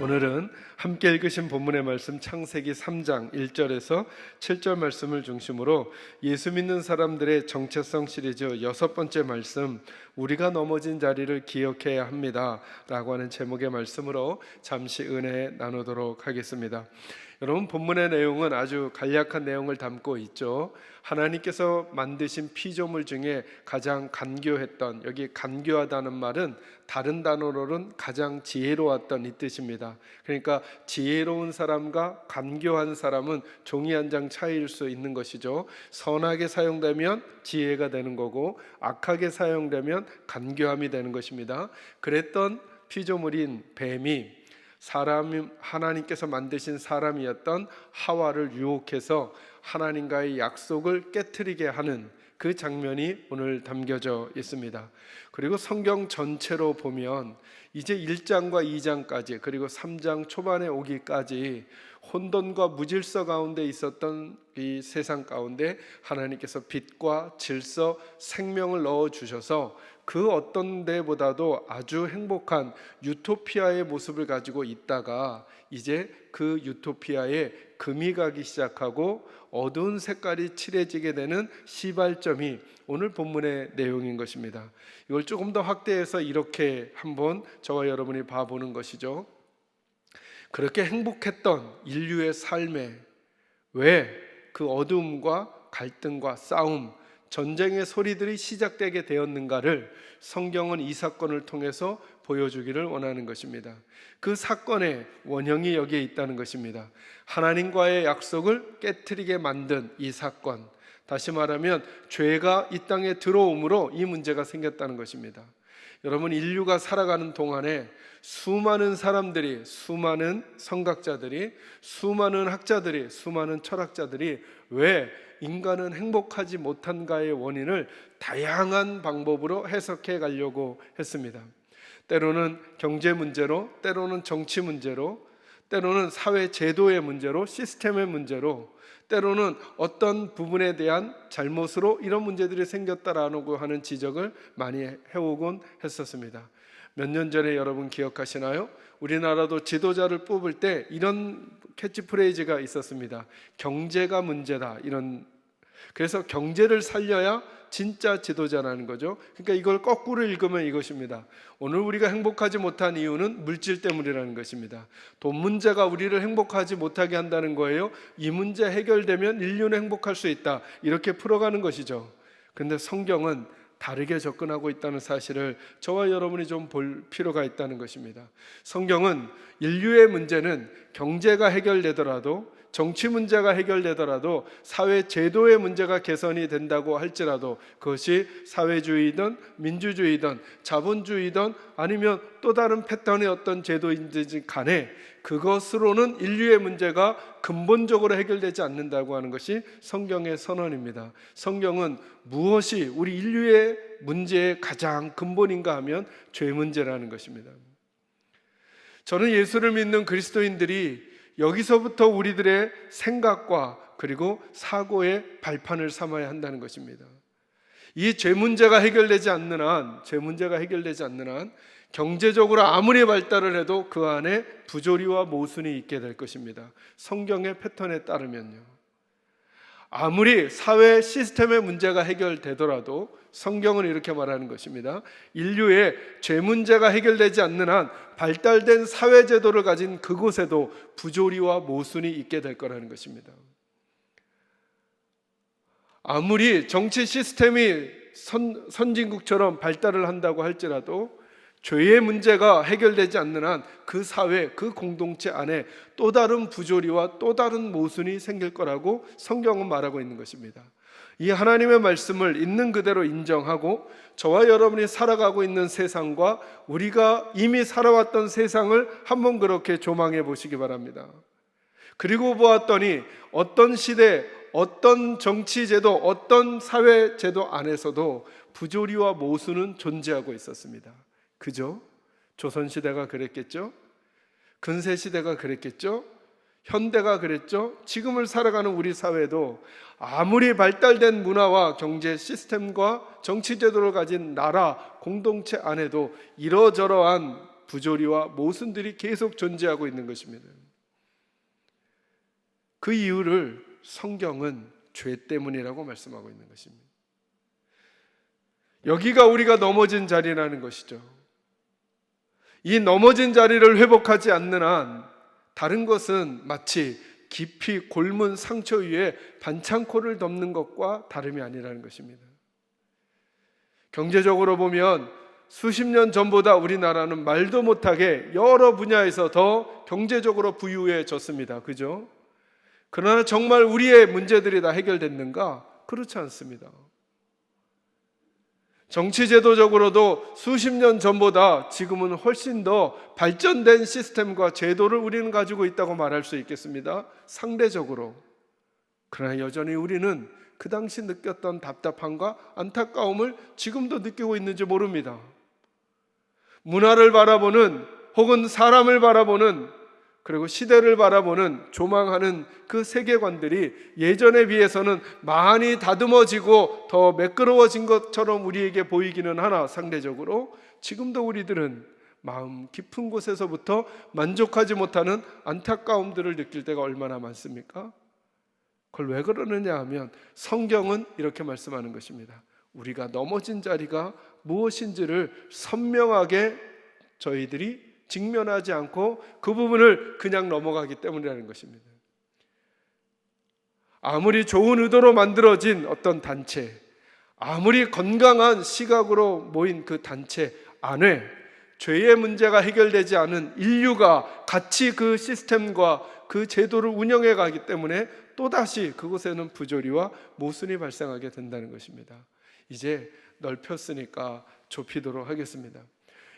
오늘은 함께 읽으신 본문의 말씀 창세기 3장 1절에서 7절 말씀을 중심으로 예수 믿는 사람들의 정체성 시리즈 6번째 말씀, 우리가 넘어진 자리를 기억해야 합니다 라고 하는 제목의 말씀으로 잠시 은혜 나누도록 하겠습니다. 여러분, 본문의 내용은 아주 간략한 내용을 담고 있죠. 하나님께서 만드신 피조물 중에 가장 간교했던, 여기 간교하다는 말은 다른 단어로는 가장 지혜로웠던 이 뜻입니다. 그러니까 지혜로운 사람과 간교한 사람은 종이 한 장 차이일 수 있는 것이죠. 선하게 사용되면 지혜가 되는 거고, 악하게 사용되면 간교함이 되는 것입니다. 그랬던 피조물인 뱀이 하나님께서 만드신 사람이었던 하와를 유혹해서 하나님과의 약속을 깨트리게 하는 그 장면이 오늘 담겨져 있습니다. 그리고 성경 전체로 보면 이제 1장과 2장까지 그리고 3장 초반에 오기까지 혼돈과 무질서 가운데 있었던 이 세상 가운데 하나님께서 빛과 질서, 생명을 넣어주셔서 그 어떤 데보다도 아주 행복한 유토피아의 모습을 가지고 있다가 이제 그 유토피아에 금이 가기 시작하고 어두운 색깔이 칠해지게 되는 시발점이 오늘 본문의 내용인 것입니다. 이걸 조금 더 확대해서 이렇게 한번 저와 여러분이 봐보는 것이죠. 그렇게 행복했던 인류의 삶에 왜 그 어두움과 갈등과 싸움, 전쟁의 소리들이 시작되게 되었는가를 성경은 이 사건을 통해서 보여주기를 원하는 것입니다. 그 사건의 원형이 여기에 있다는 것입니다. 하나님과의 약속을 깨트리게 만든 이 사건, 다시 말하면 죄가 이 땅에 들어옴으로 이 문제가 생겼다는 것입니다. 여러분, 인류가 살아가는 동안에 수많은 사람들이, 수많은 성각자들이, 수많은 학자들이, 수많은 철학자들이 왜 인간은 행복하지 못한가의 원인을 다양한 방법으로 해석해 가려고 했습니다. 때로는 경제 문제로, 때로는 정치 문제로, 때로는 사회 제도의 문제로, 시스템의 문제로, 때로는 어떤 부분에 대한 잘못으로 이런 문제들이 생겼다라고 하는 지적을 많이 해오곤 했었습니다. 몇 년 전에 여러분 기억하시나요? 우리나라도 지도자를 뽑을 때 이런 캐치프레이즈가 있었습니다. 경제가 문제다. 그래서 경제를 살려야 진짜 지도자라는 거죠. 그러니까 이걸 거꾸로 읽으면 이것입니다. 오늘 우리가 행복하지 못한 이유는 물질 때문이라는 것입니다. 돈 문제가 우리를 행복하지 못하게 한다는 거예요. 이 문제 해결되면 인류는 행복할 수 있다. 이렇게 풀어가는 것이죠. 그런데 성경은 다르게 접근하고 있다는 사실을 저와 여러분이 좀 볼 필요가 있다는 것입니다. 성경은 인류의 문제는 경제가 해결되더라도, 정치 문제가 해결되더라도, 사회 제도의 문제가 개선이 된다고 할지라도, 그것이 사회주의든 민주주의든 자본주의든 아니면 또 다른 패턴의 어떤 제도인지 간에 그것으로는 인류의 문제가 근본적으로 해결되지 않는다고 하는 것이 성경의 선언입니다. 성경은 무엇이 우리 인류의 문제의 가장 근본인가 하면 죄 문제라는 것입니다. 저는 예수를 믿는 그리스도인들이 여기서부터 우리들의 생각과 그리고 사고의 발판을 삼아야 한다는 것입니다. 이 죄 문제가 해결되지 않는 한 경제적으로 아무리 발달을 해도 그 안에 부조리와 모순이 있게 될 것입니다. 성경의 패턴에 따르면요. 아무리 사회 시스템의 문제가 해결되더라도 성경은 이렇게 말하는 것입니다. 인류의 죄 문제가 해결되지 않는 한 발달된 사회 제도를 가진 그곳에도 부조리와 모순이 있게 될 거라는 것입니다. 아무리 정치 시스템이 선진국처럼 발달을 한다고 할지라도 죄의 문제가 해결되지 않는 한 그 사회, 그 공동체 안에 또 다른 부조리와 또 다른 모순이 생길 거라고 성경은 말하고 있는 것입니다. 이 하나님의 말씀을 있는 그대로 인정하고 저와 여러분이 살아가고 있는 세상과 우리가 이미 살아왔던 세상을 한번 그렇게 조망해 보시기 바랍니다. 그리고 보았더니 어떤 시대, 어떤 정치제도, 어떤 사회제도 안에서도 부조리와 모순은 존재하고 있었습니다. 그죠? 조선시대가 그랬겠죠? 근세시대가 그랬겠죠? 현대가 그랬죠? 지금을 살아가는 우리 사회도 아무리 발달된 문화와 경제 시스템과 정치제도를 가진 나라, 공동체 안에도 이러저러한 부조리와 모순들이 계속 존재하고 있는 것입니다. 그 이유를 성경은 죄 때문이라고 말씀하고 있는 것입니다. 여기가 우리가 넘어진 자리라는 것이죠. 이 넘어진 자리를 회복하지 않는 한 다른 것은 마치 깊이 골문 상처 위에 반창고를 덮는 것과 다름이 아니라는 것입니다. 경제적으로 보면 수십 년 전보다 우리나라는 말도 못하게 여러 분야에서 더 경제적으로 부유해졌습니다. 그죠? 그러나 정말 우리의 문제들이 다 해결됐는가? 그렇지 않습니다. 정치제도적으로도 수십 년 전보다 지금은 훨씬 더 발전된 시스템과 제도를 우리는 가지고 있다고 말할 수 있겠습니다. 상대적으로. 그러나 여전히 우리는 그 당시 느꼈던 답답함과 안타까움을 지금도 느끼고 있는지 모릅니다. 문화를 바라보는 혹은 사람을 바라보는 그리고 시대를 바라보는 조망하는 그 세계관들이 예전에 비해서는 많이 다듬어지고 더 매끄러워진 것처럼 우리에게 보이기는 하나 상대적으로 지금도 우리들은 마음 깊은 곳에서부터 만족하지 못하는 안타까움들을 느낄 때가 얼마나 많습니까? 그걸 왜 그러느냐 하면 성경은 이렇게 말씀하는 것입니다. 우리가 넘어진 자리가 무엇인지를 선명하게 저희들이 직면하지 않고 그 부분을 그냥 넘어가기 때문이라는 것입니다. 아무리 좋은 의도로 만들어진 어떤 단체, 아무리 건강한 시각으로 모인 그 단체 안에 죄의 문제가 해결되지 않은 인류가 같이 그 시스템과 그 제도를 운영해 가기 때문에 또다시 그곳에는 부조리와 모순이 발생하게 된다는 것입니다. 이제 넓혔으니까 좁히도록 하겠습니다.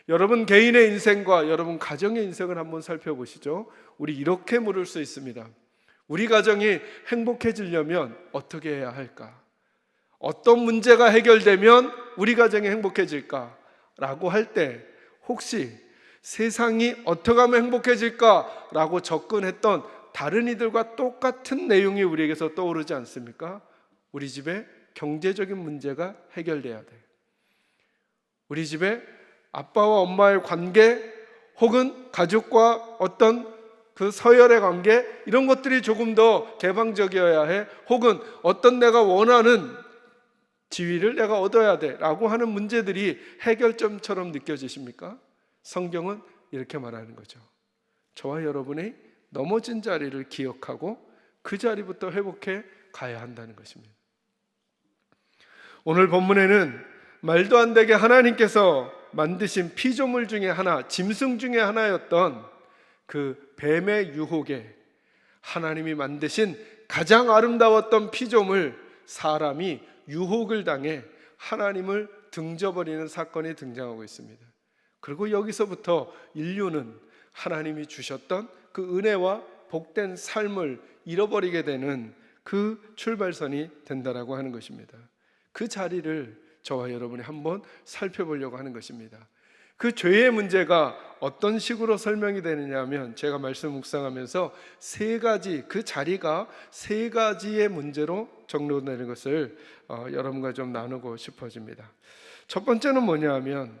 여러분 개인의 인생과 여러분 가정의 인생을 한번 살펴보시죠. 우리 이렇게 물을 수 있습니다. 우리 가정이 행복해지려면 어떻게 해야 할까? 어떤 문제가 해결되면 우리 가정이 행복해질까? 라고 할 때 혹시 세상이 어떻게 하면 행복해질까? 라고 접근했던 다른 이들과 똑같은 내용이 우리에게서 떠오르지 않습니까? 우리 집에 경제적인 문제가 해결돼야 돼. 우리 집에 아빠와 엄마의 관계 혹은 가족과 어떤 그 서열의 관계 이런 것들이 조금 더 개방적이어야 해. 혹은 어떤 내가 원하는 지위를 내가 얻어야 돼 라고 하는 문제들이 해결점처럼 느껴지십니까? 성경은 이렇게 말하는 거죠. 저와 여러분의 넘어진 자리를 기억하고 그 자리부터 회복해 가야 한다는 것입니다. 오늘 본문에는 말도 안 되게 하나님께서 만드신 피조물 중에 하나, 짐승 중에 하나였던 그 뱀의 유혹에 하나님이 만드신 가장 아름다웠던 피조물 사람이 유혹을 당해 하나님을 등져버리는 사건이 등장하고 있습니다. 그리고 여기서부터 인류는 하나님이 주셨던 그 은혜와 복된 삶을 잃어버리게 되는 그 출발선이 된다라고 하는 것입니다. 그 자리를 저와 여러분이 한번 살펴보려고 하는 것입니다. 그 죄의 문제가 어떤 식으로 설명이 되느냐 하면 제가 말씀 묵상하면서 세 가지, 그 자리가 세 가지의 문제로 정리되는 것을 여러분과 좀 나누고 싶어집니다. 첫 번째는 뭐냐 하면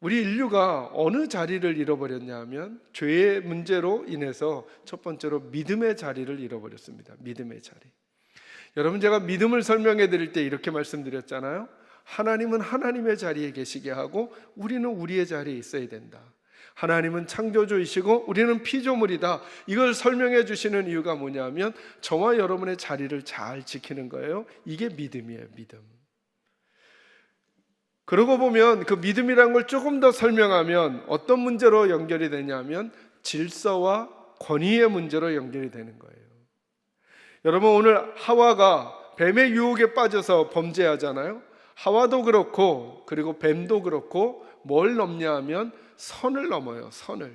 우리 인류가 어느 자리를 잃어버렸냐 하면 죄의 문제로 인해서 첫 번째로 믿음의 자리를 잃어버렸습니다. 믿음의 자리. 여러분 제가 믿음을 설명해 드릴 때 이렇게 말씀드렸잖아요. 하나님은 하나님의 자리에 계시게 하고 우리는 우리의 자리에 있어야 된다. 하나님은 창조주이시고 우리는 피조물이다. 이걸 설명해 주시는 이유가 뭐냐면 저와 여러분의 자리를 잘 지키는 거예요. 이게 믿음이에요. 믿음. 그러고 보면 그 믿음이라는 걸 조금 더 설명하면 어떤 문제로 연결이 되냐면 질서와 권위의 문제로 연결이 되는 거예요. 여러분 오늘 하와가 뱀의 유혹에 빠져서 범죄하잖아요. 하와도 그렇고 그리고 뱀도 그렇고 뭘 넘냐 하면 선을 넘어요. 선을.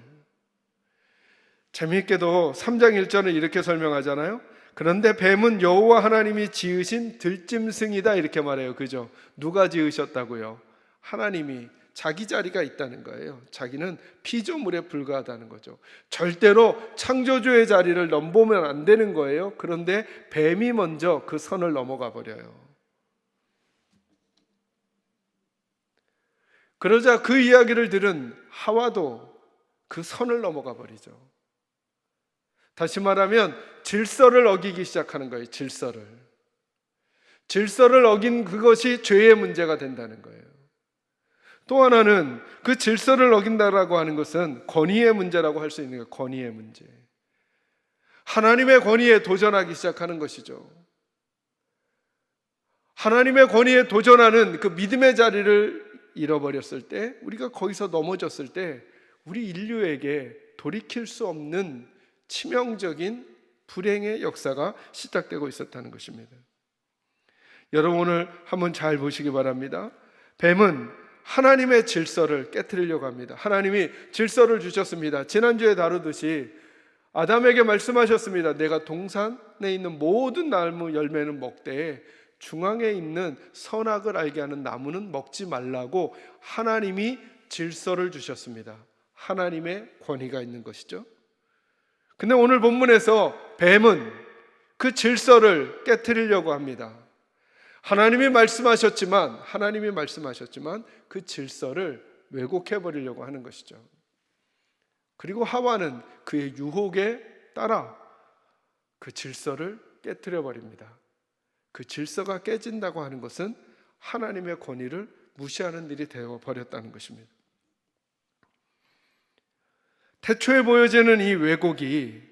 재미있게도 3장 1절은 이렇게 설명하잖아요. 그런데 뱀은 여호와 하나님이 지으신 들짐승이다 이렇게 말해요. 그죠? 누가 지으셨다고요? 하나님이. 자기 자리가 있다는 거예요. 자기는 피조물에 불과하다는 거죠. 절대로 창조주의 자리를 넘보면 안 되는 거예요. 그런데 뱀이 먼저 그 선을 넘어가 버려요. 그러자 그 이야기를 들은 하와도 그 선을 넘어가 버리죠. 다시 말하면 질서를 어기기 시작하는 거예요. 질서를 어긴 그것이 죄의 문제가 된다는 거예요. 또 하나는 그 질서를 어긴다라고 하는 것은 권위의 문제라고 할 수 있는 거예요. 권위의 문제. 하나님의 권위에 도전하기 시작하는 것이죠. 하나님의 권위에 도전하는 그 믿음의 자리를 잃어버렸을 때, 우리가 거기서 넘어졌을 때 우리 인류에게 돌이킬 수 없는 치명적인 불행의 역사가 시작되고 있었다는 것입니다. 여러분, 오늘 한번 잘 보시기 바랍니다. 뱀은 하나님의 질서를 깨트리려고 합니다. 하나님이 질서를 주셨습니다. 지난주에 다루듯이 아담에게 말씀하셨습니다. 내가 동산에 있는 모든 나무 열매는 먹되 중앙에 있는 선악을 알게 하는 나무는 먹지 말라고 하나님이 질서를 주셨습니다. 하나님의 권위가 있는 것이죠. 근데 오늘 본문에서 뱀은 그 질서를 깨트리려고 합니다. 하나님이 말씀하셨지만 그 질서를 왜곡해 버리려고 하는 것이죠. 그리고 하와는 그의 유혹에 따라 그 질서를 깨트려 버립니다. 그 질서가 깨진다고 하는 것은 하나님의 권위를 무시하는 일이 되어 버렸다는 것입니다. 태초에 보여지는 이 왜곡이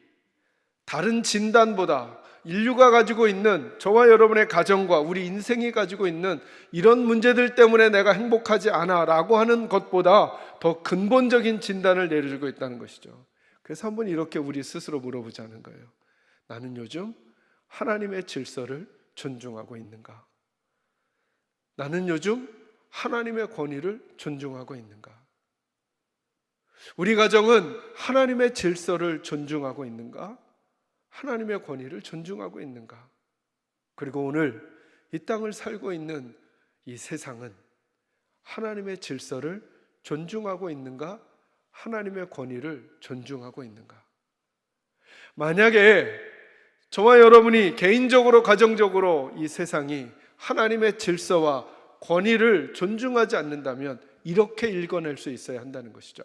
다른 진단보다 인류가 가지고 있는, 저와 여러분의 가정과 우리 인생이 가지고 있는 이런 문제들 때문에 내가 행복하지 않아 라고 하는 것보다 더 근본적인 진단을 내려주고 있다는 것이죠. 그래서 한번 이렇게 우리 스스로 물어보자는 거예요. 나는 요즘 하나님의 질서를 존중하고 있는가? 나는 요즘 하나님의 권위를 존중하고 있는가? 우리 가정은 하나님의 질서를 존중하고 있는가? 하나님의 권위를 존중하고 있는가? 그리고 오늘 이 땅을 살고 있는 이 세상은 하나님의 질서를 존중하고 있는가? 하나님의 권위를 존중하고 있는가? 만약에 저와 여러분이 개인적으로, 가정적으로 이 세상이 하나님의 질서와 권위를 존중하지 않는다면 이렇게 읽어낼 수 있어야 한다는 것이죠.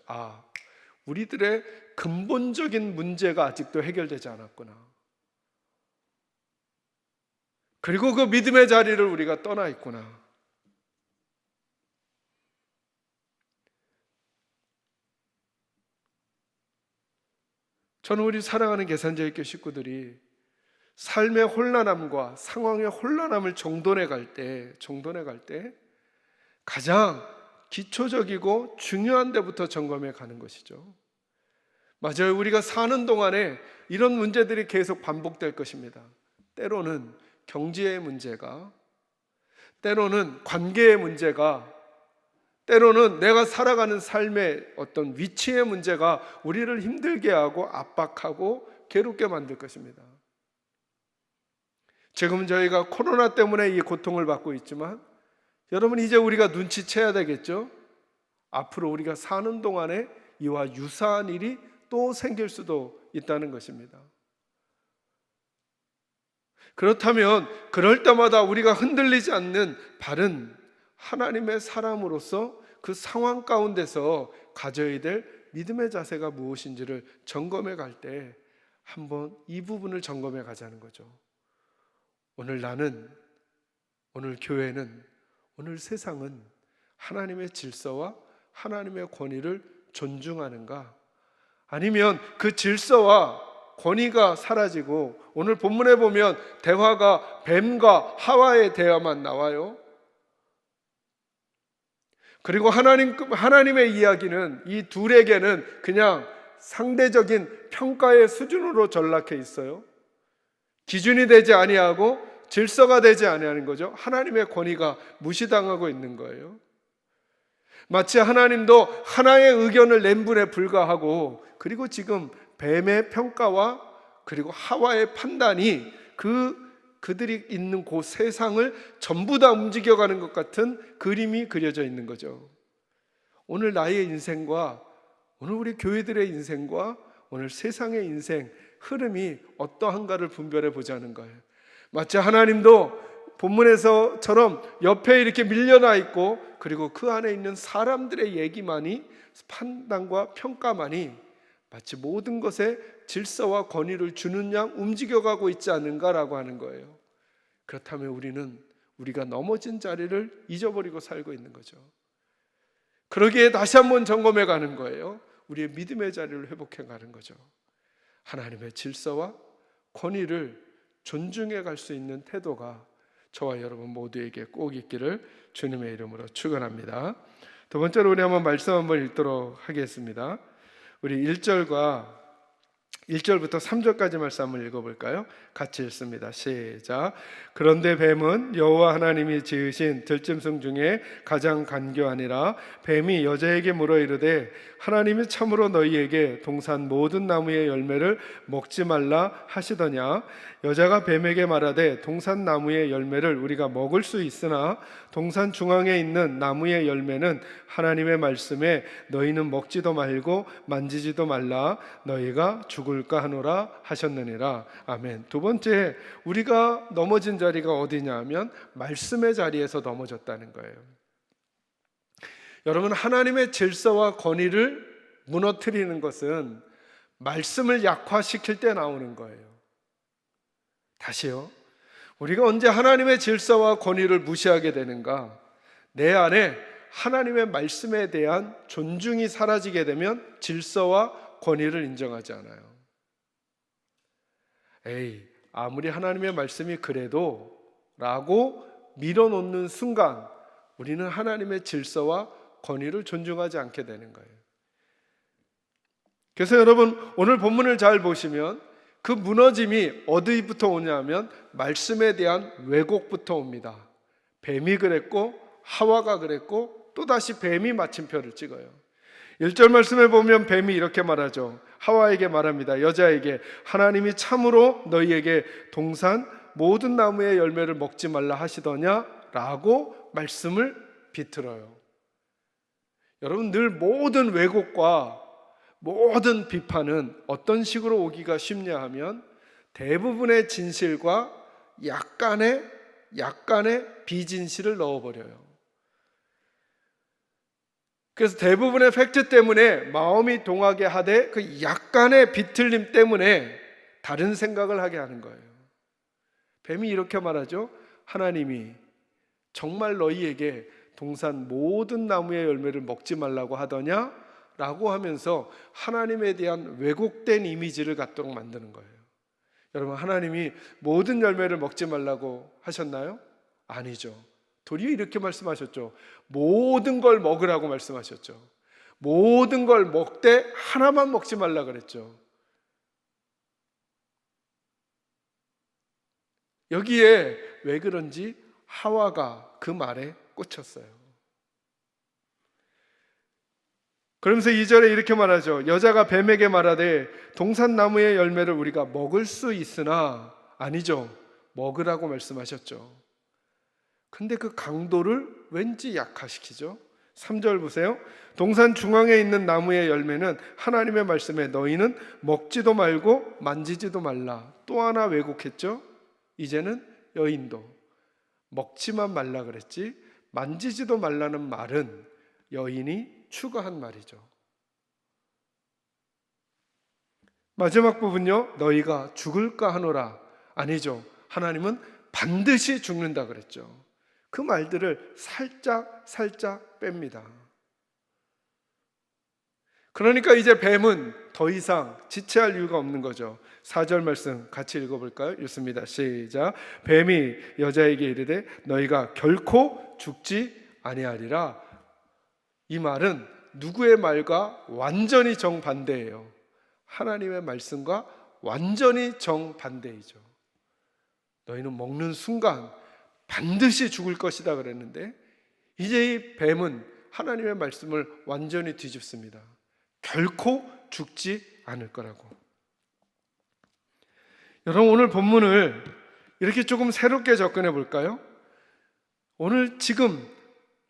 우리들의 근본적인 문제가 아직도 해결되지 않았구나. 그리고 그 믿음의 자리를 우리가 떠나 있구나. 저는 우리 사랑하는 계산제일교 식구들이 삶의 혼란함과 상황의 혼란함을 정돈해 갈 때 가장 기초적이고 중요한 데부터 점검해 가는 것이죠. 맞아요. 우리가 사는 동안에 이런 문제들이 계속 반복될 것입니다. 때로는 경제의 문제가, 때로는 관계의 문제가, 때로는 내가 살아가는 삶의 어떤 위치의 문제가 우리를 힘들게 하고 압박하고 괴롭게 만들 것입니다. 지금 저희가 코로나 때문에 이 고통을 받고 있지만 여러분, 이제 우리가 눈치채야 되겠죠? 앞으로 우리가 사는 동안에 이와 유사한 일이 또 생길 수도 있다는 것입니다. 그렇다면 그럴 때마다 우리가 흔들리지 않는 바른 하나님의 사람으로서 그 상황 가운데서 가져야 될 믿음의 자세가 무엇인지를 점검해 갈 때 한번 이 부분을 점검해 가자는 거죠. 오늘 나는, 오늘 교회는, 오늘 세상은 하나님의 질서와 하나님의 권위를 존중하는가? 아니면 그 질서와 권위가 사라지고, 오늘 본문에 보면 대화가 뱀과 하와의 대화만 나와요. 그리고 하나님의 이야기는 이 둘에게는 그냥 상대적인 평가의 수준으로 전락해 있어요. 기준이 되지 아니하고 질서가 되지 아니하는 거죠. 하나님의 권위가 무시당하고 있는 거예요. 마치 하나님도 하나의 의견을 낸 분에 불과하고, 그리고 지금 뱀의 평가와 그리고 하와의 판단이 그들이 있는 그 세상을 전부 다 움직여가는 것 같은 그림이 그려져 있는 거죠. 오늘 나의 인생과 오늘 우리 교회들의 인생과 오늘 세상의 인생 흐름이 어떠한가를 분별해 보자는 거예요. 마치 하나님도 본문에서처럼 옆에 이렇게 밀려나 있고, 그리고 그 안에 있는 사람들의 얘기만이, 판단과 평가만이 마치 모든 것에 질서와 권위를 주는 양 움직여가고 있지 않은가라고 하는 거예요. 그렇다면 우리가 넘어진 자리를 잊어버리고 살고 있는 거죠. 그러기에 다시 한번 점검해 가는 거예요. 우리의 믿음의 자리를 회복해 가는 거죠. 하나님의 질서와 권위를 존중해 갈 수 있는 태도가 저와 여러분 모두에게 꼭 있기를 주님의 이름으로 축원합니다. 두 번째로 우리 한번 말씀 한번 읽도록 하겠습니다. 우리 1절부터 3절까지 말씀 한번 읽어볼까요? 같이 읽습니다. 시작. 그런데 뱀은 여호와 하나님이 지으신 들짐승 중에 가장 간교하니라. 뱀이 여자에게 물어 이르되 하나님이 참으로 너희에게 동산 모든 나무의 열매를 먹지 말라 하시더냐. 여자가 뱀에게 말하되 동산 나무의 열매를 우리가 먹을 수 있으나 동산 중앙에 있는 나무의 열매는 하나님의 말씀에 너희는 먹지도 말고 만지지도 말라 너희가 죽을까 하노라 하셨느니라. 아멘. 두 번째, 우리가 넘어진 자리가 어디냐 하면 말씀의 자리에서 넘어졌다는 거예요. 여러분, 하나님의 질서와 권위를 무너뜨리는 것은 말씀을 약화시킬 때 나오는 거예요. 다시요. 우리가 언제 하나님의 질서와 권위를 무시하게 되는가? 내 안에 하나님의 말씀에 대한 존중이 사라지게 되면 질서와 권위를 인정하지 않아요. 아무리 하나님의 말씀이 그래도 라고 밀어놓는 순간 우리는 하나님의 질서와 권위를 존중하지 않게 되는 거예요. 그래서 여러분, 오늘 본문을 잘 보시면 그 무너짐이 어디부터 오냐면 말씀에 대한 왜곡부터 옵니다. 뱀이 그랬고 하와가 그랬고 또다시 뱀이 마침표를 찍어요. 1절 말씀에 보면 뱀이 이렇게 말하죠. 하와에게 말합니다. 여자에게 하나님이 참으로 너희에게 동산 모든 나무의 열매를 먹지 말라 하시더냐 라고 말씀을 비틀어요. 여러분, 늘 모든 왜곡과 모든 비판은 어떤 식으로 오기가 쉽냐 하면 대부분의 진실과 약간의 비진실을 넣어버려요. 그래서 대부분의 팩트 때문에 마음이 동하게 하되 그 약간의 비틀림 때문에 다른 생각을 하게 하는 거예요. 뱀이 이렇게 말하죠. 하나님이 정말 너희에게 동산 모든 나무의 열매를 먹지 말라고 하더냐? 라고 하면서 하나님에 대한 왜곡된 이미지를 갖도록 만드는 거예요. 여러분, 하나님이 모든 열매를 먹지 말라고 하셨나요? 아니죠. 도리어 이렇게 말씀하셨죠. 모든 걸 먹으라고 말씀하셨죠. 모든 걸 먹되 하나만 먹지 말라 그랬죠. 여기에 왜 그런지 하와가 그 말에 꽂혔어요. 그러면서 2절에 이렇게 말하죠. 여자가 뱀에게 말하되 동산 나무의 열매를 우리가 먹을 수 있으나, 아니죠, 먹으라고 말씀하셨죠. 근데 그 강도를 왠지 약화시키죠. 3절 보세요. 동산 중앙에 있는 나무의 열매는 하나님의 말씀에 너희는 먹지도 말고 만지지도 말라. 또 하나 왜곡했죠. 이제는 여인도 먹지만 말라 그랬지 만지지도 말라는 말은 여인이 추가한 말이죠. 마지막 부분요. 너희가 죽을까 하노라. 아니죠. 하나님은 반드시 죽는다 그랬죠. 그 말들을 살짝 뺍니다. 그러니까 이제 뱀은 더 이상 지체할 이유가 없는 거죠. 4절 말씀 같이 읽어볼까요? 읽습니다. 시작. 뱀이 여자에게 이르되 너희가 결코 죽지 아니하리라. 이 말은 누구의 말과 완전히 정반대예요. 하나님의 말씀과 완전히 정반대이죠. 너희는 먹는 순간 반드시 죽을 것이다 그랬는데 이제 이 뱀은 하나님의 말씀을 완전히 뒤집습니다. 결코 죽지 않을 거라고. 여러분, 오늘 본문을 이렇게 조금 새롭게 접근해 볼까요? 오늘 지금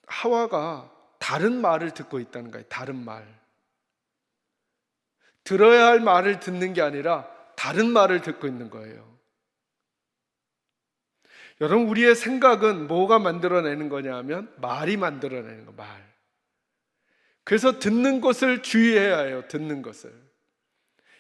하와가 다른 말을 듣고 있다는 거예요. 다른 말. 들어야 할 말을 듣는 게 아니라 다른 말을 듣고 있는 거예요. 여러분, 우리의 생각은 뭐가 만들어내는 거냐 하면 말이 만들어내는 거, 말. 그래서 듣는 것을 주의해야 해요. 듣는 것을.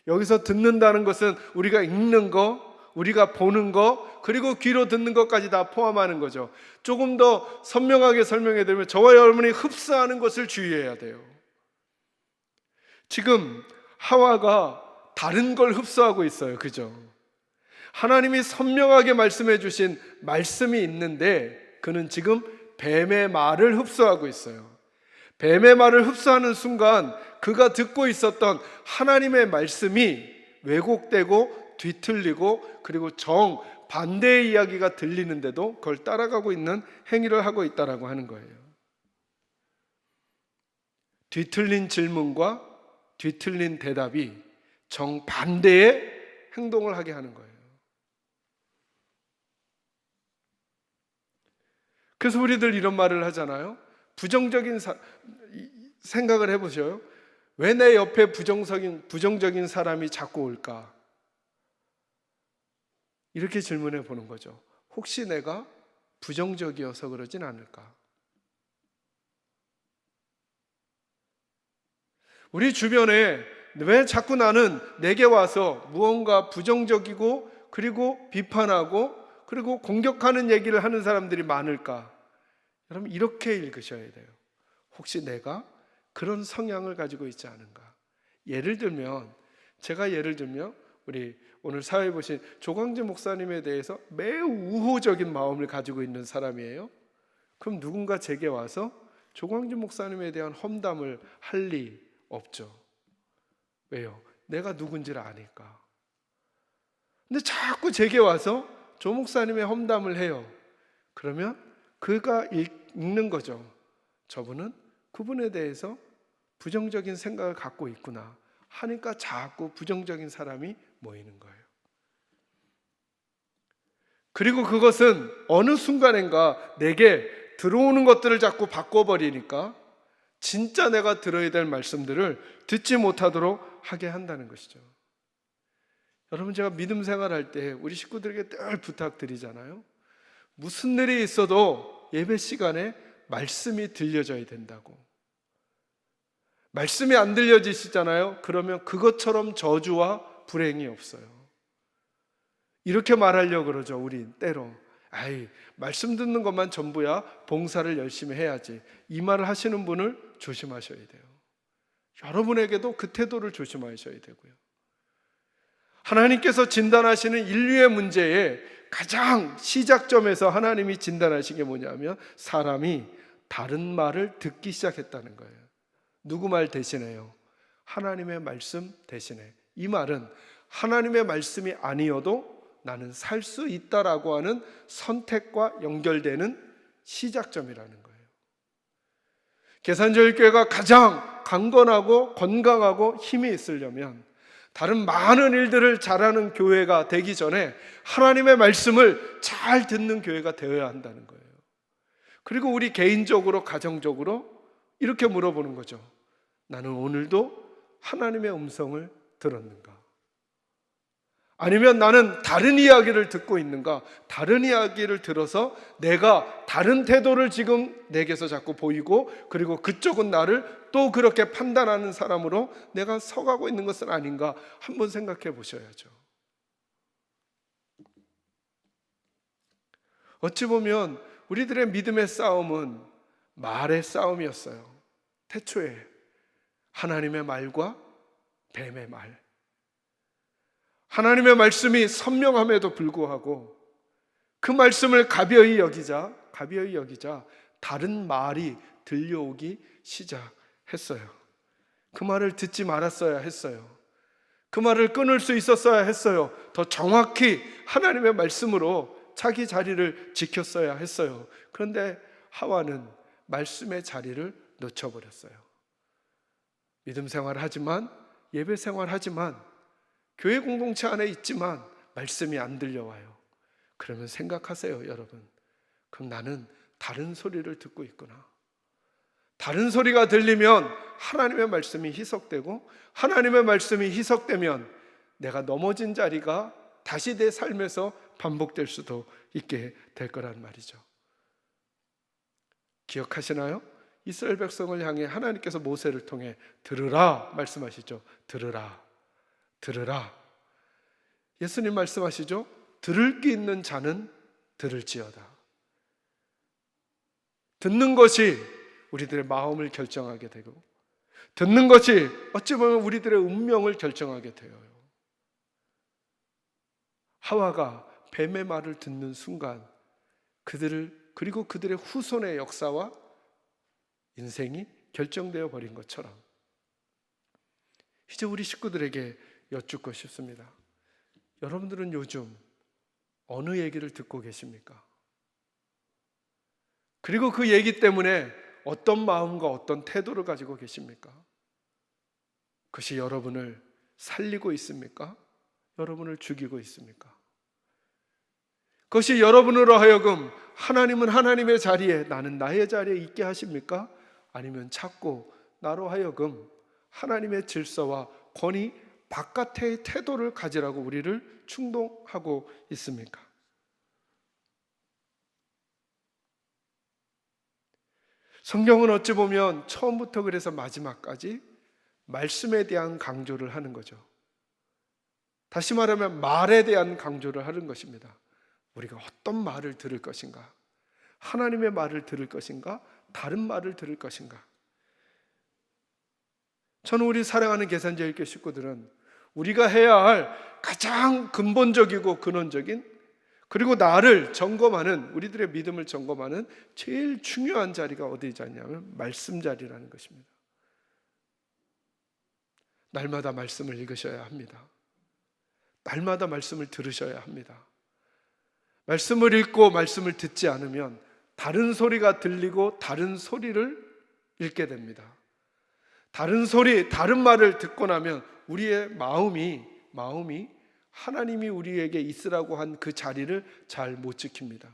여기서 듣는다는 것은 우리가 읽는 거, 우리가 보는 거, 그리고 귀로 듣는 것까지 다 포함하는 거죠. 조금 더 선명하게 설명해 드리면 저와 여러분이 흡수하는 것을 주의해야 돼요. 지금 하와가 다른 걸 흡수하고 있어요. 그죠? 하나님이 선명하게 말씀해 주신 말씀이 있는데 그는 지금 뱀의 말을 흡수하고 있어요. 뱀의 말을 흡수하는 순간 그가 듣고 있었던 하나님의 말씀이 왜곡되고 뒤틀리고 그리고 정반대의 이야기가 들리는데도 그걸 따라가고 있는 행위를 하고 있다라고 하는 거예요. 뒤틀린 질문과 뒤틀린 대답이 정반대의 행동을 하게 하는 거예요. 그래서 우리들 이런 말을 하잖아요. 부정적인 생각을 해보셔요. 왜 내 옆에 부정적인 사람이 자꾸 올까? 이렇게 질문해 보는 거죠. 혹시 내가 부정적이어서 그러진 않을까? 우리 주변에 왜 자꾸 나는 내게 와서 무언가 부정적이고 그리고 비판하고 그리고 공격하는 얘기를 하는 사람들이 많을까? 여러분, 이렇게 읽으셔야 돼요. 혹시 내가 그런 성향을 가지고 있지 않은가? 제가 예를 들면 우리 오늘 사회 보신 조광재 목사님에 대해서 매우 우호적인 마음을 가지고 있는 사람이에요. 그럼 누군가 제게 와서 조광재 목사님에 대한 험담을 할 리 없죠. 왜요? 내가 누군지를 아니까. 근데 자꾸 제게 와서 조 목사님의 험담을 해요. 그러면 그가 읽는 거죠. 저분은 그분에 대해서 부정적인 생각을 갖고 있구나 하니까 자꾸 부정적인 사람이 모이는 거예요. 그리고 그것은 어느 순간인가 내게 들어오는 것들을 자꾸 바꿔버리니까 진짜 내가 들어야 될 말씀들을 듣지 못하도록 하게 한다는 것이죠. 여러분, 제가 믿음 생활할 때 우리 식구들에게 늘 부탁드리잖아요. 무슨 일이 있어도 예배 시간에 말씀이 들려져야 된다고. 말씀이 안 들려지시잖아요. 그러면 그것처럼 저주와 불행이 없어요. 이렇게 말하려고 그러죠. 우린 때로 말씀 듣는 것만 전부야, 봉사를 열심히 해야지, 이 말을 하시는 분을 조심하셔야 돼요. 여러분에게도 그 태도를 조심하셔야 되고요. 하나님께서 진단하시는 인류의 문제에 가장 시작점에서 하나님이 진단하신 게 뭐냐면 사람이 다른 말을 듣기 시작했다는 거예요. 누구 말 대신에요? 하나님의 말씀 대신에. 이 말은 하나님의 말씀이 아니어도 나는 살 수 있다라고 하는 선택과 연결되는 시작점이라는 거예요. 계산절교회가 가장 강건하고 건강하고 힘이 있으려면 다른 많은 일들을 잘하는 교회가 되기 전에 하나님의 말씀을 잘 듣는 교회가 되어야 한다는 거예요. 그리고 우리 개인적으로 가정적으로 이렇게 물어보는 거죠. 나는 오늘도 하나님의 음성을 들었는가? 아니면 나는 다른 이야기를 듣고 있는가? 다른 이야기를 들어서 내가 다른 태도를 지금 내게서 자꾸 보이고 그리고 그쪽은 나를 또 그렇게 판단하는 사람으로 내가 서가고 있는 것은 아닌가? 한번 생각해 보셔야죠. 어찌 보면 우리들의 믿음의 싸움은 말의 싸움이었어요. 태초에 하나님의 말과 뱀의 말. 하나님의 말씀이 선명함에도 불구하고 그 말씀을 가벼이 여기자 다른 말이 들려오기 시작했어요. 그 말을 듣지 말았어야 했어요. 그 말을 끊을 수 있었어야 했어요. 더 정확히 하나님의 말씀으로 자기 자리를 지켰어야 했어요. 그런데 하와는 말씀의 자리를 놓쳐버렸어요. 믿음 생활을 하지만, 예배 생활을 하지만, 교회 공동체 안에 있지만 말씀이 안 들려와요. 그러면 생각하세요, 여러분. 그럼 나는 다른 소리를 듣고 있구나. 다른 소리가 들리면 하나님의 말씀이 희석되고, 하나님의 말씀이 희석되면 내가 넘어진 자리가 다시 내 삶에서 반복될 수도 있게 될 거란 말이죠. 기억하시나요? 이스라엘 백성을 향해 하나님께서 모세를 통해 들으라 말씀하시죠. 들으라, 들으라. 예수님 말씀하시죠. 들을 게 있는 자는 들을지어다. 듣는 것이 우리들의 마음을 결정하게 되고, 듣는 것이 어찌 보면 우리들의 운명을 결정하게 되어요. 하와가 뱀의 말을 듣는 순간 그리고 그들의 후손의 역사와 인생이 결정되어 버린 것처럼 이제 우리 식구들에게 여쭙고 싶습니다. 여러분들은 요즘 어느 얘기를 듣고 계십니까? 그리고 그 얘기 때문에 어떤 마음과 어떤 태도를 가지고 계십니까? 그것이 여러분을 살리고 있습니까? 여러분을 죽이고 있습니까? 그것이 여러분으로 하여금 하나님은 하나님의 자리에, 나는 나의 자리에 있게 하십니까? 아니면 자꾸 나로 하여금 하나님의 질서와 권위 바깥의 태도를 가지라고 우리를 충동하고 있습니까? 성경은 어찌 보면 처음부터 그래서 마지막까지 말씀에 대한 강조를 하는 거죠. 다시 말하면 말에 대한 강조를 하는 것입니다. 우리가 어떤 말을 들을 것인가? 하나님의 말을 들을 것인가? 다른 말을 들을 것인가? 저는 우리 사랑하는 계산제일교 식구들은 우리가 해야 할 가장 근본적이고 근원적인, 그리고 나를 점검하는, 우리들의 믿음을 점검하는 제일 중요한 자리가 어디 있냐면 말씀 자리라는 것입니다. 날마다 말씀을 읽으셔야 합니다. 날마다 말씀을 들으셔야 합니다. 말씀을 읽고 말씀을 듣지 않으면 다른 소리가 들리고 다른 소리를 읽게 됩니다. 다른 소리, 다른 말을 듣고 나면 우리의 마음이 하나님이 우리에게 있으라고 한 그 자리를 잘 못 지킵니다.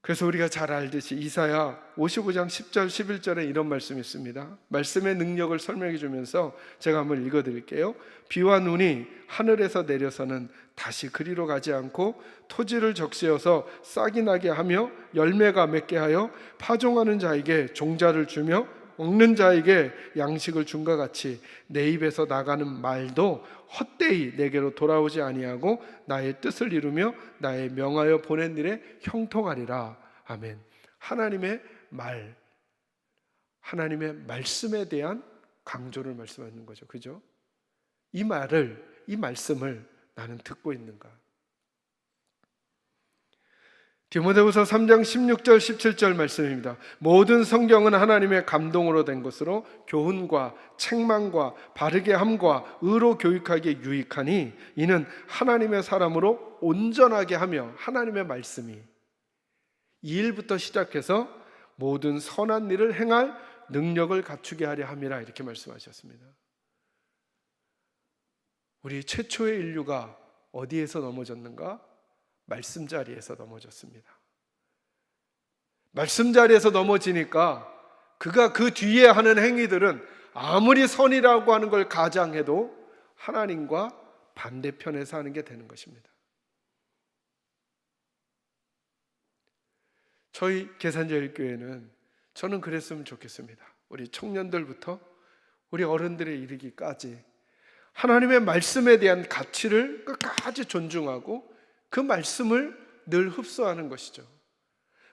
그래서 우리가 잘 알듯이 이사야 55장 10절 11절에 이런 말씀이 있습니다. 말씀의 능력을 설명해 주면서 제가 한번 읽어드릴게요. 비와 눈이 하늘에서 내려서는 다시 그리로 가지 않고 토지를 적시어서 싹이 나게 하며 열매가 맺게 하여 파종하는 자에게 종자를 주며 먹는 자에게 양식을 준과 같이 내 입에서 나가는 말도 헛되이 내게로 돌아오지 아니하고 나의 뜻을 이루며 나의 명하여 보낸 일에 형통하리라. 아멘. 하나님의 말, 하나님의 말씀에 대한 강조를 말씀하는 거죠. 그죠? 이 말씀을 나는 듣고 있는가? 디모데후서 3장 16절 17절 말씀입니다. 모든 성경은 하나님의 감동으로 된 것으로 교훈과 책망과 바르게 함과 의로 교육하기에 유익하니 이는 하나님의 사람으로 온전하게 하며, 하나님의 말씀이 이 일부터 시작해서 모든 선한 일을 행할 능력을 갖추게 하려 함이라, 이렇게 말씀하셨습니다. 우리 최초의 인류가 어디에서 넘어졌는가? 말씀 자리에서 넘어졌습니다. 말씀 자리에서 넘어지니까 그가 그 뒤에 하는 행위들은 아무리 선이라고 하는 걸 가장해도 하나님과 반대편에서 하는 게 되는 것입니다. 저희 계산제일교회는 저는 그랬으면 좋겠습니다. 우리 청년들부터 우리 어른들에 이르기까지 하나님의 말씀에 대한 가치를 끝까지 존중하고 그 말씀을 늘 흡수하는 것이죠.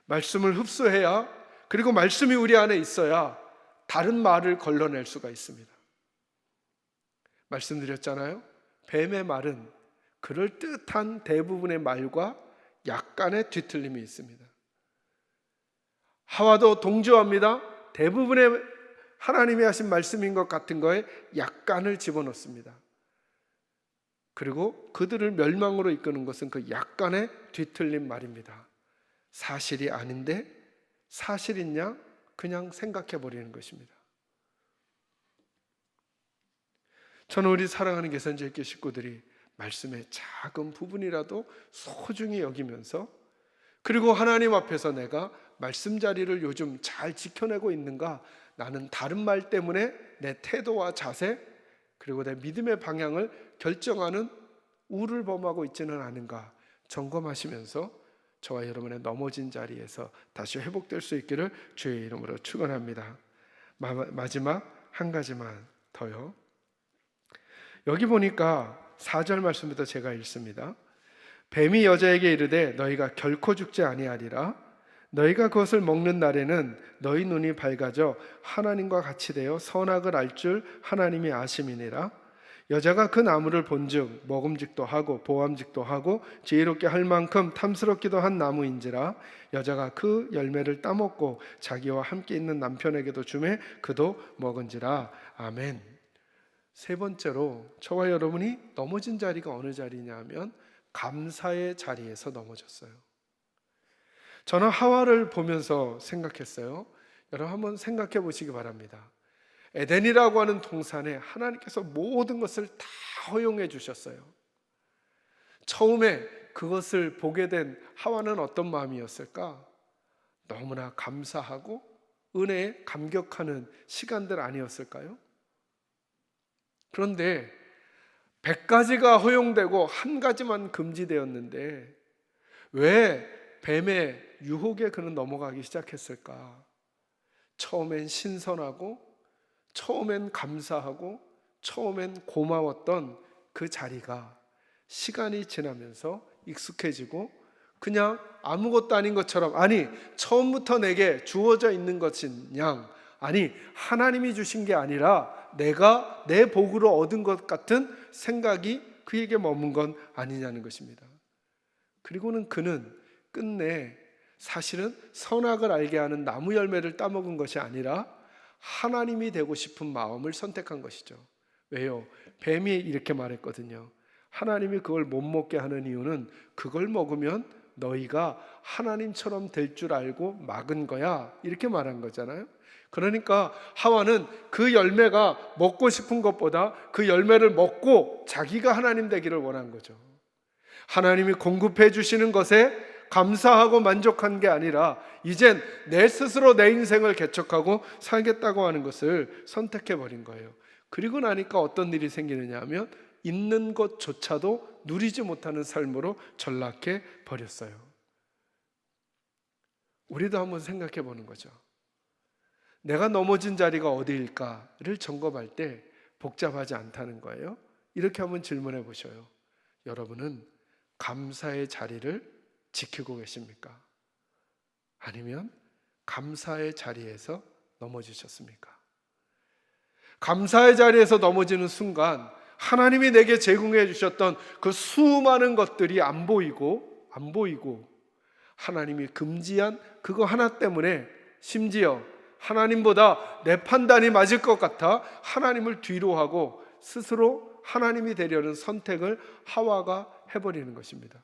말씀을 흡수해야, 그리고 말씀이 우리 안에 있어야 다른 말을 걸러낼 수가 있습니다. 말씀드렸잖아요. 뱀의 말은 그럴듯한 대부분의 말과 약간의 뒤틀림이 있습니다. 하와도 동조합니다. 대부분의 하나님이 하신 말씀인 것 같은 거에 약간을 집어넣습니다. 그리고 그들을 멸망으로 이끄는 것은 그 약간의 뒤틀린 말입니다. 사실이 아닌데 사실인 양 그냥 생각해 버리는 것입니다. 저는 우리 사랑하는 계산제일교회 식구들이 말씀의 작은 부분이라도 소중히 여기면서, 그리고 하나님 앞에서 내가 말씀 자리를 요즘 잘 지켜내고 있는가, 나는 다른 말 때문에 내 태도와 자세, 그리고 내 믿음의 방향을 결정하는 우를 범하고 있지는 않은가 점검하시면서 저와 여러분의 넘어진 자리에서 다시 회복될 수 있기를 주의 이름으로 축원합니다. 마지막 한 가지만 더요. 여기 보니까 4절 말씀부터 제가 읽습니다. 뱀이 여자에게 이르되 너희가 결코 죽지 아니하리라. 너희가 그것을 먹는 날에는 너희 눈이 밝아져 하나님과 같이 되어 선악을 알 줄 하나님이 아심이니라. 여자가 그 나무를 본즉 먹음직도 하고 보암직도 하고 지혜롭게 할 만큼 탐스럽기도 한 나무인지라. 여자가 그 열매를 따먹고 자기와 함께 있는 남편에게도 주매 그도 먹은지라. 아멘. 세 번째로 저와 여러분이 넘어진 자리가 어느 자리냐 하면 감사의 자리에서 넘어졌어요. 저는 하와를 보면서 생각했어요. 여러분 한번 생각해 보시기 바랍니다. 에덴이라고 하는 동산에 하나님께서 모든 것을 다 허용해 주셨어요. 처음에 그것을 보게 된 하와는 어떤 마음이었을까? 너무나 감사하고 은혜에 감격하는 시간들 아니었을까요? 그런데 100가지가 허용되고 한 가지만 금지되었는데 왜 뱀의 유혹에 그는 넘어가기 시작했을까? 처음엔 신선하고 처음엔 감사하고 처음엔 고마웠던 그 자리가 시간이 지나면서 익숙해지고 그냥 아무것도 아닌 것처럼, 아니 처음부터 내게 주어져 있는 것인 양, 아니 하나님이 주신 게 아니라 내가 내 복으로 얻은 것 같은 생각이 그에게 머문 건 아니냐는 것입니다. 그리고는 그는 끝내 사실은 선악을 알게 하는 나무 열매를 따먹은 것이 아니라 하나님이 되고 싶은 마음을 선택한 것이죠. 왜요? 뱀이 이렇게 말했거든요. 하나님이 그걸 못 먹게 하는 이유는 그걸 먹으면 너희가 하나님처럼 될 줄 알고 막은 거야, 이렇게 말한 거잖아요. 그러니까 하와는 그 열매가 먹고 싶은 것보다 그 열매를 먹고 자기가 하나님 되기를 원한 거죠. 하나님이 공급해 주시는 것에 감사하고 만족한 게 아니라 이젠 내 스스로 내 인생을 개척하고 살겠다고 하는 것을 선택해 버린 거예요. 그리고 나니까 어떤 일이 생기느냐 하면 있는 것조차도 누리지 못하는 삶으로 전락해 버렸어요. 우리도 한번 생각해 보는 거죠. 내가 넘어진 자리가 어디일까를 점검할 때 복잡하지 않다는 거예요. 이렇게 한번 질문해 보셔요. 여러분은 감사의 자리를 지키고 계십니까? 아니면 감사의 자리에서 넘어지셨습니까? 감사의 자리에서 넘어지는 순간 하나님이 내게 제공해 주셨던 그 수많은 것들이 안 보이고 하나님이 금지한 그거 하나 때문에 심지어 하나님보다 내 판단이 맞을 것 같아 하나님을 뒤로하고 스스로 하나님이 되려는 선택을 하와가 해버리는 것입니다.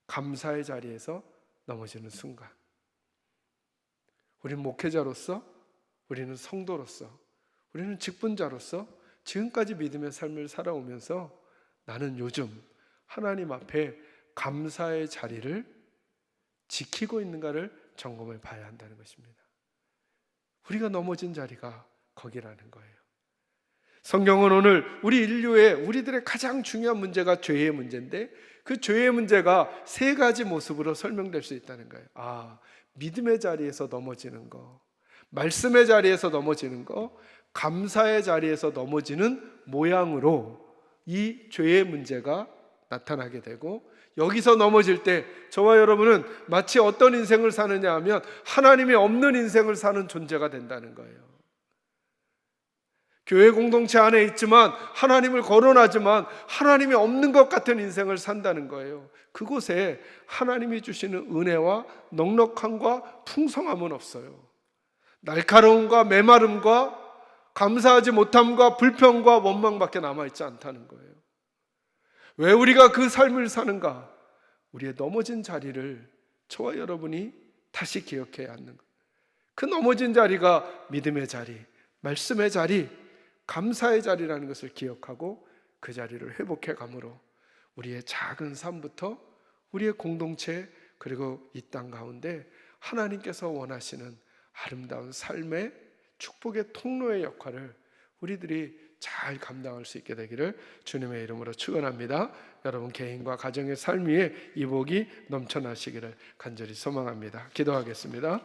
감사의 자리에서 넘어지는 순간 우리는 목회자로서, 우리는 성도로서, 우리는 직분자로서 지금까지 믿음의 삶을 살아오면서 나는 요즘 하나님 앞에 감사의 자리를 지키고 있는가를 점검해 봐야 한다는 것입니다. 우리가 넘어진 자리가 거기라는 거예요. 성경은 오늘 우리 인류의, 우리들의 가장 중요한 문제가 죄의 문제인데 그 죄의 문제가 세 가지 모습으로 설명될 수 있다는 거예요. 믿음의 자리에서 넘어지는 거, 말씀의 자리에서 넘어지는 거, 감사의 자리에서 넘어지는 모양으로 이 죄의 문제가 나타나게 되고, 여기서 넘어질 때 저와 여러분은 마치 어떤 인생을 사느냐 하면 하나님이 없는 인생을 사는 존재가 된다는 거예요. 교회 공동체 안에 있지만 하나님을 거론하지만 하나님이 없는 것 같은 인생을 산다는 거예요. 그곳에 하나님이 주시는 은혜와 넉넉함과 풍성함은 없어요. 날카로움과 메마름과 감사하지 못함과 불평과 원망밖에 남아있지 않다는 거예요. 왜 우리가 그 삶을 사는가? 우리의 넘어진 자리를 저와 여러분이 다시 기억해야 하는 거예요. 그 넘어진 자리가 믿음의 자리, 말씀의 자리, 감사의 자리라는 것을 기억하고 그 자리를 회복해 감으로 우리의 작은 삶부터 우리의 공동체 그리고 이 땅 가운데 하나님께서 원하시는 아름다운 삶의 축복의 통로의 역할을 우리들이 잘 감당할 수 있게 되기를 주님의 이름으로 축원합니다. 여러분 개인과 가정의 삶 위에 이 복이 넘쳐나시기를 간절히 소망합니다. 기도하겠습니다.